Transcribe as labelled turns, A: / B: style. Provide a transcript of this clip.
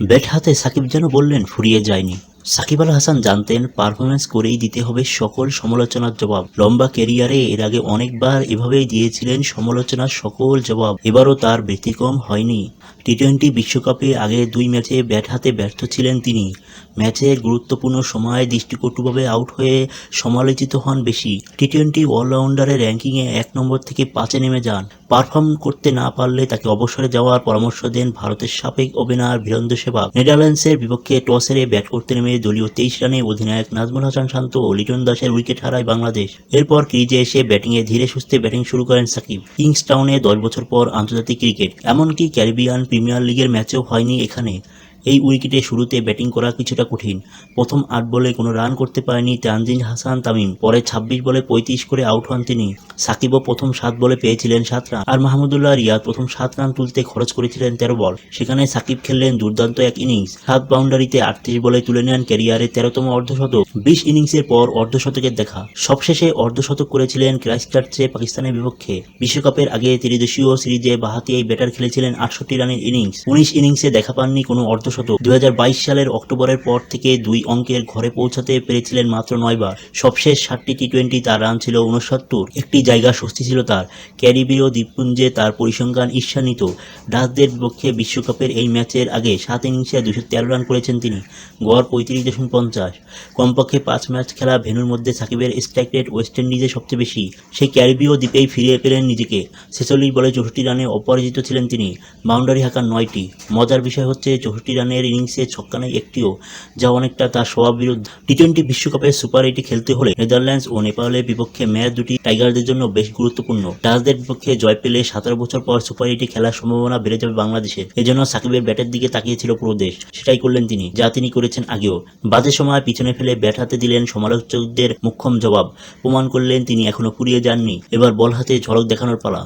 A: Bat হাতে সাকিব যেন বললেন ফুরিয়ে যায়নি। সাকিব আল হাসান জানতেন পারফরমেন্স করেই দিতে হবে সকল সমালোচনার জবাব। লম্বা ক্যারিয়ারে এর আগে অনেকবার এভাবেই দিয়েছিলেন সমালোচনার সকল জবাব, এবারও তার ব্যতিক্রম হয়নি। টি-20 বিশ্বকাপে আগে 2 ম্যাচে ব্যাট হাতে ব্যর্থ ছিলেন তিনি। ম্যাচের গুরুত্বপূর্ণ সময়ে দৃষ্টিকটুভাবে আউট হয়ে সমালোচিত হন বেশি। টি-20 অলরাউন্ডারের র্যাঙ্কিংয়ে 1 নম্বর থেকে 5-এ নেমে যান। পারফর্ম করতে না পারলে তাকে অবসরে যাওয়ার পরামর্শ দেন ভারতের সাবেক ওপেনার বীরেন্দ্র সেহবাগ। নেদারল্যান্ডসের বিপক্ষে টস হেরে ব্যাট করতে নেমে দলীয় 23 রানে অধিনায়ক নাজমুল হাসান শান্ত ও লিটন দাসের উইকেট হারায় বাংলাদেশ। এরপর ক্রিজে এসে ব্যাটিংয়ে ধীরে সুস্থে ব্যাটিং শুরু করেন সাকিব। কিংস্টাউনে 10 বছর পর আন্তর্জাতিক ক্রিকেট, এমনকি ক্যারিবিয়ান প্রিমিয়ার লিগের ম্যাচেও হয়নি এখানে। এই উইকেটে শুরুতে ব্যাটিং করা কিছুটা কঠিন। প্রথম 8 বলে কোনো রান করতে পারেনি তানজিদ হাসান তামিম। পরে 26 বলে 35 করে আউট হন তিনি। সাকিবও প্রথম 7 বলে পেয়েছিলেন 7 রান। আর মাহমুদুল্লাহ রিয়াদ প্রথম 7 রান তুলতে খরচ করেছিলেন 13 বল। সেখানে সাকিব খেললেন দুর্দান্ত এক ইনিংস। 7 বাউন্ডারিতে 38 বলে তুলে নেন ক্যারিয়ারের 13তম অর্ধশতক। 20 ইনিংসের পর অর্ধশতকের দেখা। সবশেষে অর্ধশতক করেছিলেন ক্রাইস্টচার্চে পাকিস্তানের বিপক্ষে। বিশ্বকাপের আগে ত্রিদেশীয় সিরিজে বাঁহাতি এই ব্যাটার খেলেছিলেন 68 রানের ইনিংস। 19 ইনিংসে দেখা পাননি কোনো অর্ধশতক। 2022 সালের অক্টোবরের পর থেকে 2 অঙ্কের ঘরে পৌঁছাতে পেরেছিলেন মাত্র 9 বার। সবশেষ 7টি টি-20 তার রান ছিল 69। একটি জায়গা স্বস্তি ছিল তার, ক্যারিবীয় দ্বীপপুঞ্জে তার পরিসংখ্যান ঈর্ষান্বিত। ডাচদের বিপক্ষে বিশ্বকাপের এই ম্যাচের আগে 7 ইনিংসে 213 রান করেছেন তিনি, গড় 35.50। কমপক্ষে 5 ম্যাচ খেলা ভেন্যুর মধ্যে সাকিবের স্ট্রাইক রেট ওয়েস্ট ইন্ডিজে সবচেয়ে বেশি। সেই ক্যারিবীয় দ্বীপেই ফিরে পেলেন নিজেকে। 46 বলে 64 রানে অপরাজিত ছিলেন তিনি, বাউন্ডারি হাঁকান 9টি। মজার বিষয় হচ্ছে 64 রানের ইনিংসে ছক্কা নেই একটিও, যা অনেকটা তার স্বভাব বিরুদ্ধ। টি-20 বিশ্বকাপের সুপার 8 খেলতে হলে নেদারল্যান্ডস ও নেপালের বিপক্ষে ম্যাচ দুটি টাইগারদের জন্য বেশ গুরুত্বপূর্ণ। ডাচদের বিপক্ষে জয় পেলে 17 বছর পর সুপার 8 খেলার সম্ভাবনা বেড়ে যাবে বাংলাদেশের। এজন্য সাকিবের ব্যাটের দিকে তাকিয়েছিল পুরো দেশ। সেটাই করলেন তিনি, যা তিনি করেছেন আগেও। বাজে সময় পিছনে ফেলে ব্যাট হাতে দিলেন সমালোচকদের মোক্ষম জবাব। প্রমাণ করলেন তিনি এখনো ফুরিয়ে যাননি। এবার বল হাতে ঝলক দেখানোর পালা।